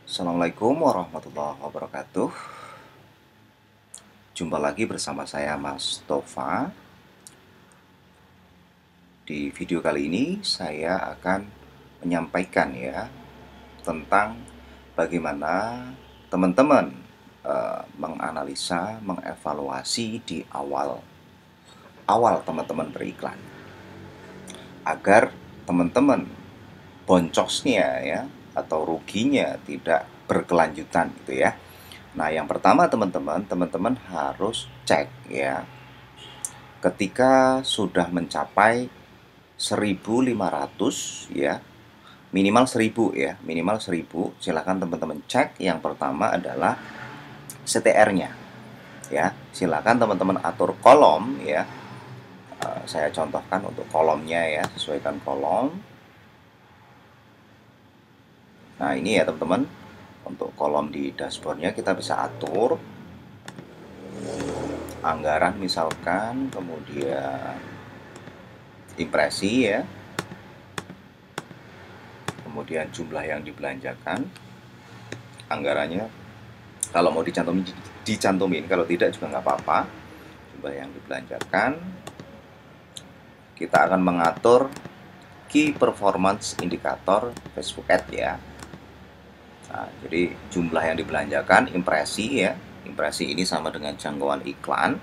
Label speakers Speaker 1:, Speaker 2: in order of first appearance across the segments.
Speaker 1: Assalamualaikum warahmatullahi wabarakatuh. Jumpa lagi bersama saya Mas Tova. Di video kali ini saya akan menyampaikan ya tentang bagaimana teman-teman menganalisa, mengevaluasi di awal teman-teman beriklan agar teman-teman boncosnya ya atau ruginya tidak berkelanjutan gitu ya. Nah, yang pertama teman-teman harus cek ya. Ketika sudah mencapai 1.500 ya, minimal 1.000, silakan teman-teman cek. Yang pertama adalah CTR-nya ya. Silakan teman-teman atur kolom ya. Saya contohkan untuk kolomnya ya, sesuaikan kolom. Nah, ini ya teman-teman. Untuk kolom di dashboardnya kita bisa atur anggaran misalkan, kemudian impresi ya, kemudian jumlah yang dibelanjakan, anggarannya. Kalau mau dicantumin, kalau tidak juga nggak apa-apa. Jumlah yang dibelanjakan. Kita akan mengatur key performance indicator Facebook Ad ya. Nah, jadi jumlah yang dibelanjakan, impresi ya. Impresi ini sama dengan jangkauan iklan.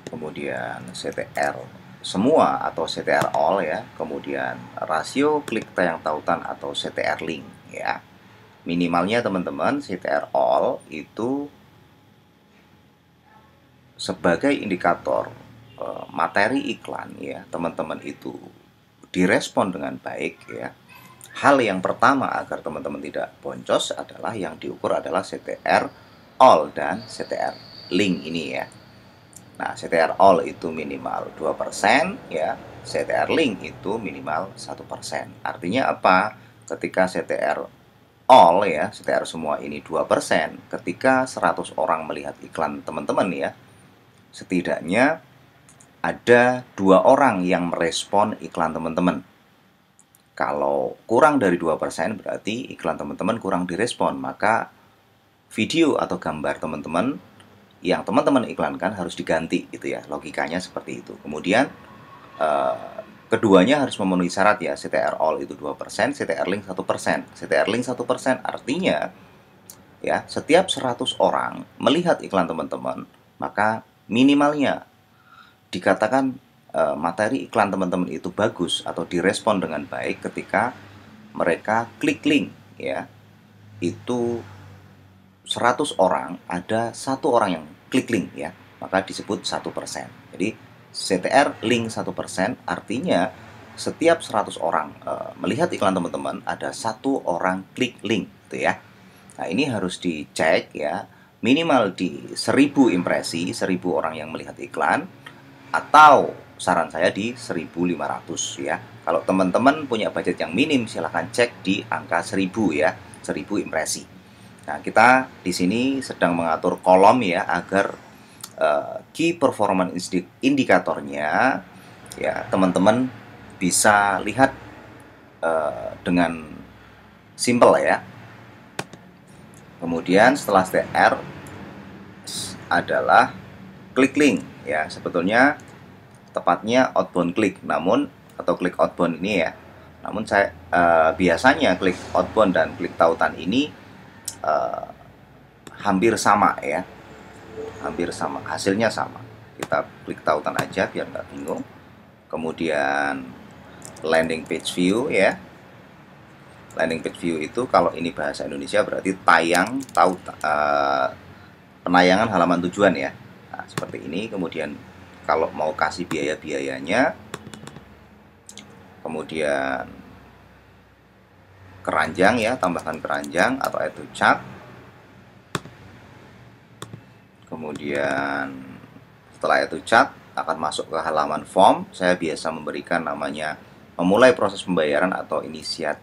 Speaker 1: Kemudian CTR semua atau CTR all ya. Kemudian rasio klik tayang tautan atau CTR link ya. Minimalnya teman-teman CTR all itu sebagai indikator materi iklan ya, teman-teman itu direspon dengan baik ya. Hal yang pertama agar teman-teman tidak boncos adalah yang diukur adalah CTR all dan CTR link ini ya. Nah, CTR all itu minimal 2% ya, CTR link itu minimal 1%. Artinya apa? Ketika CTR all ya, CTR semua ini 2%, ketika 100 orang melihat iklan teman-teman ya, setidaknya ada 2 orang yang merespon iklan teman-teman. Kalau kurang dari 2% berarti iklan teman-teman kurang direspon, maka video atau gambar teman-teman yang teman-teman iklankan harus diganti gitu ya. Logikanya seperti itu. Kemudian keduanya harus memenuhi syarat ya. CTR all itu 2%, CTR link 1%. CTR link 1% artinya ya, setiap 100 orang melihat iklan teman-teman, maka minimalnya dikatakan materi iklan teman-teman itu bagus atau direspon dengan baik ketika mereka klik link ya. Itu 100 orang ada 1 orang yang klik link ya, maka disebut 1%. Jadi CTR link 1% artinya setiap 100 orang melihat iklan teman-teman ada 1 orang klik link gitu ya. Nah, ini harus dicek ya, minimal di 1.000 impresi, 1.000 orang yang melihat iklan, atau saran saya di 1.500 ya. Kalau teman-teman punya budget yang minim, silahkan cek di angka 1.000 ya, 1.000 impresi. Nah, kita di sini sedang mengatur kolom ya agar key performance indikatornya ya teman-teman bisa lihat dengan simple ya. Kemudian setelah CTR adalah klik link ya. Sebetulnya tepatnya outbound klik, namun atau klik outbound ini ya. Namun saya biasanya klik outbound dan klik tautan ini hampir sama ya, hampir sama, hasilnya sama. Kita klik tautan aja biar nggak bingung. Kemudian landing page view ya. Landing page view itu kalau ini bahasa Indonesia berarti penayangan halaman tujuan ya. Nah, seperti ini. Kemudian kalau mau kasih biaya-biayanya, kemudian keranjang ya, tambahkan keranjang atau add to chart. Kemudian setelah itu chat akan masuk ke halaman form. Saya biasa memberikan namanya memulai proses pembayaran atau initiate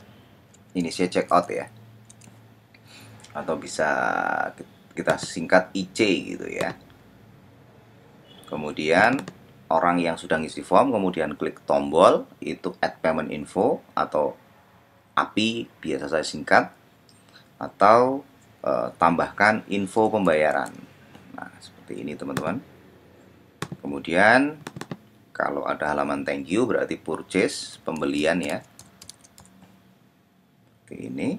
Speaker 1: checkout ya, atau bisa kita singkat IC gitu ya. Kemudian orang yang sudah ngisi form kemudian klik tombol itu add payment info atau API biasa saya singkat, atau tambahkan info pembayaran. Nah, seperti ini teman-teman. Kemudian kalau ada halaman thank you berarti purchase, pembelian ya. Oke, ini.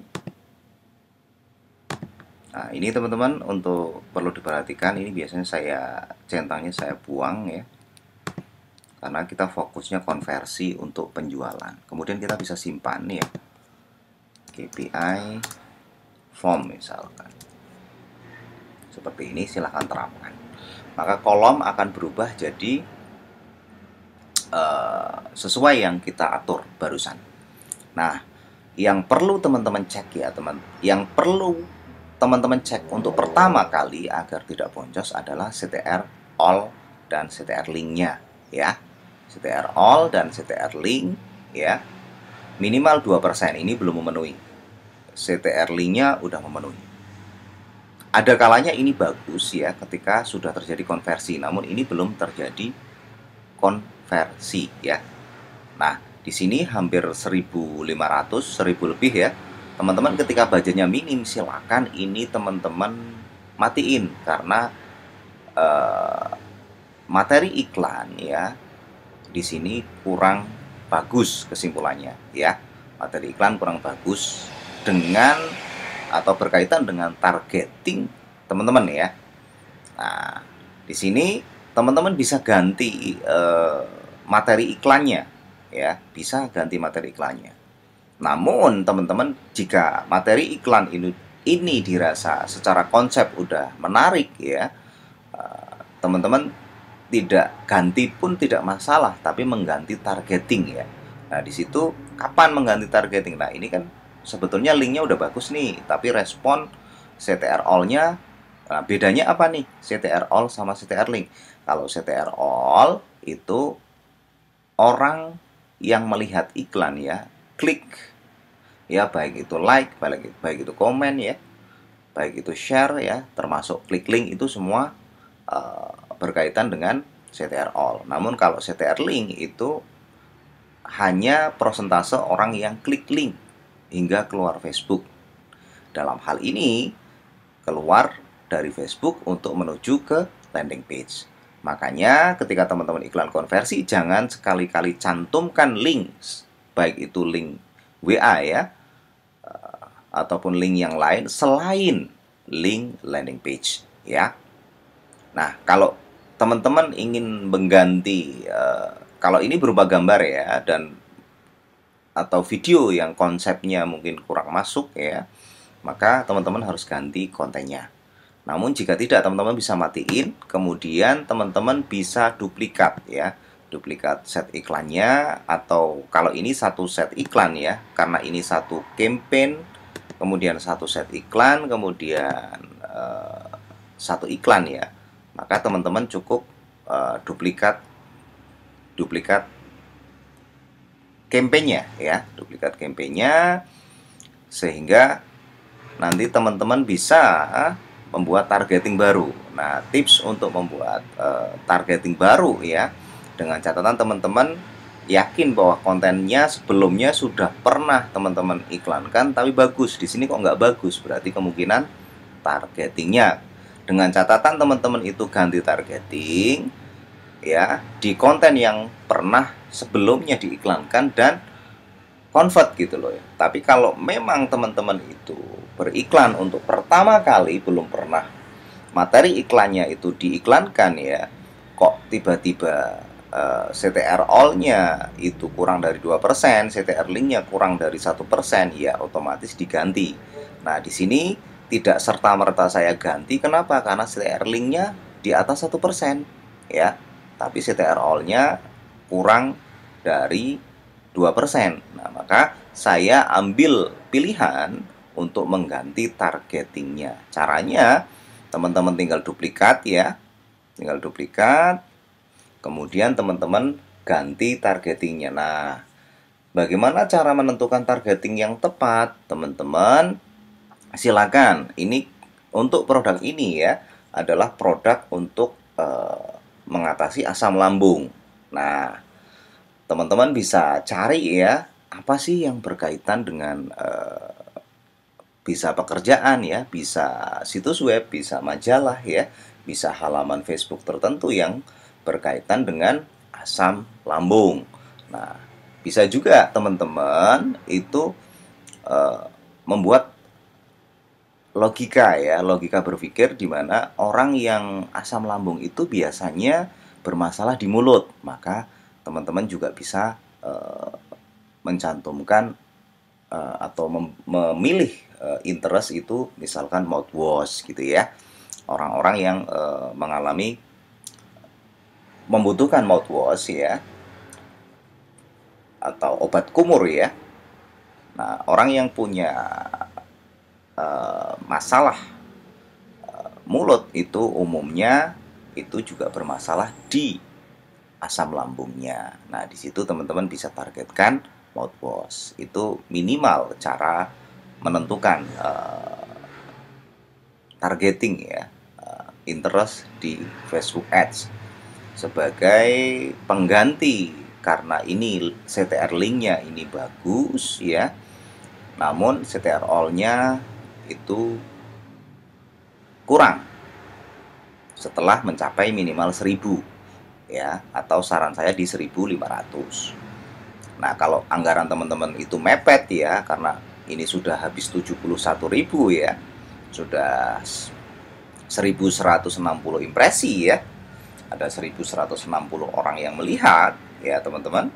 Speaker 1: Nah, ini teman-teman untuk perlu diperhatikan, ini biasanya centangnya saya buang ya. Karena kita fokusnya konversi untuk penjualan. Kemudian kita bisa simpan ya. KPI form misalkan. Seperti ini, silahkan terapkan. Maka kolom akan berubah jadi sesuai yang kita atur barusan. Nah, yang perlu teman-teman cek ya teman-teman cek untuk pertama kali agar tidak boncos adalah CTR all dan CTR linknya ya. CTR all dan CTR link ya, minimal 2%, ini belum memenuhi. CTR linknya udah memenuhi. Ada kalanya ini bagus ya ketika sudah terjadi konversi, namun ini belum terjadi konversi ya. Nah, di sini hampir 1.500, 1.000 lebih ya. Teman-teman ketika budgetnya minim, silakan ini teman-teman matiin karena materi iklan ya di sini kurang bagus kesimpulannya ya. Materi iklan kurang bagus dengan atau berkaitan dengan targeting teman-teman ya. Nah, di sini teman-teman bisa ganti materi iklannya ya, bisa ganti materi iklannya. Namun teman-teman jika materi iklan ini dirasa secara konsep udah menarik ya, teman-teman tidak ganti pun tidak masalah, tapi mengganti targeting ya. Nah, di situ kapan mengganti targeting? Nah, ini kan sebetulnya linknya udah bagus nih, tapi respon CTR all-nya, nah, bedanya apa nih CTR all sama CTR link? Kalau CTR all itu orang yang melihat iklan ya, klik ya, baik itu like, baik itu komen ya, baik itu share ya, termasuk klik link, itu semua berkaitan dengan CTR all. Namun kalau CTR link itu hanya persentase orang yang klik link hingga keluar Facebook. Dalam hal ini keluar dari Facebook untuk menuju ke landing page. Makanya ketika teman-teman iklan konversi, jangan sekali-kali cantumkan link, baik itu link WA ya, ataupun link yang lain selain link landing page ya. Nah, kalau teman-teman ingin mengganti, kalau ini berupa gambar ya, dan atau video yang konsepnya mungkin kurang masuk ya, maka teman-teman harus ganti kontennya. Namun jika tidak, teman-teman bisa matiin, kemudian teman-teman bisa duplikat ya, duplikat set iklannya, atau kalau ini satu set iklan ya, karena ini satu campaign, kemudian satu set iklan, kemudian satu iklan ya, maka teman-teman cukup duplikat campaign-nya ya, duplikat campaign-nya, sehingga nanti teman-teman bisa membuat targeting baru. Nah, tips untuk membuat targeting baru ya, dengan catatan teman-teman yakin bahwa kontennya sebelumnya sudah pernah teman-teman iklankan tapi bagus. Di sini kok nggak bagus, berarti kemungkinan targetingnya. Dengan catatan teman-teman itu ganti targeting ya di konten yang pernah sebelumnya diiklankan dan convert gitu loh ya. Tapi kalau memang teman-teman itu beriklan untuk pertama kali, belum pernah materi iklannya itu diiklankan ya, kok tiba-tiba CTR all-nya itu kurang dari 2%, CTR link-nya kurang dari 1%, ya otomatis diganti. Nah, di sini tidak serta-merta saya ganti. Kenapa? Karena CTR link-nya di atas 1% ya, tapi CTR all-nya kurang dari 2%. Nah, maka saya ambil pilihan untuk mengganti targetingnya. Caranya, teman-teman tinggal duplikat ya, tinggal duplikat, kemudian teman-teman ganti targetingnya. Nah, bagaimana cara menentukan targeting yang tepat? Teman-teman silakan, ini untuk produk ini ya, adalah produk untuk mengatasi asam lambung. Nah, teman-teman bisa cari ya apa sih yang berkaitan dengan bisa pekerjaan ya, bisa situs web, bisa majalah ya, bisa halaman Facebook tertentu yang berkaitan dengan asam lambung. Nah, bisa juga teman-teman itu membuat logika ya, logika berpikir di mana orang yang asam lambung itu biasanya bermasalah di mulut. Maka teman-teman juga bisa mencantumkan atau memilih interest itu misalkan mouthwash gitu ya. Orang-orang yang mengalami membutuhkan mouthwash ya, atau obat kumur ya. Nah, orang yang punya masalah mulut itu umumnya itu juga bermasalah di asam lambungnya. Nah, di situ teman-teman bisa targetkan mouthwash. Itu minimal cara menentukan targeting ya, interest di Facebook Ads sebagai pengganti karena ini CTR linknya ini bagus ya, namun CTR all-nya itu kurang setelah mencapai minimal 1000 ya, atau saran saya di 1500. Nah, kalau anggaran teman-teman itu mepet ya, karena ini sudah habis 71.000 ya, sudah 1160 impresi ya, ada 1160 orang yang melihat ya teman-teman,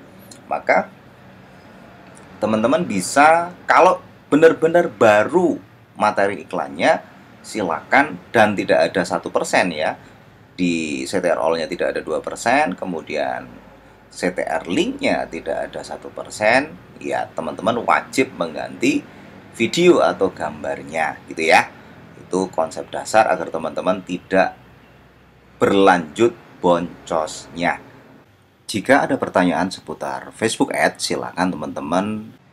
Speaker 1: maka teman-teman bisa, kalau benar-benar baru materi iklannya, silakan, dan tidak ada 1% ya, di CTR all-nya tidak ada 2%, kemudian CTR link-nya tidak ada 1%, ya teman-teman wajib mengganti video atau gambarnya gitu ya. Itu konsep dasar agar teman-teman tidak berlanjut boncosnya. Jika ada pertanyaan seputar Facebook Ads, silakan teman-teman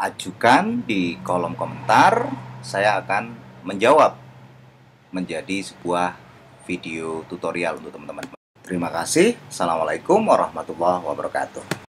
Speaker 1: ajukan di kolom komentar. Saya akan menjawab menjadi sebuah video tutorial untuk teman-teman. Terima kasih. Assalamualaikum warahmatullahi wabarakatuh.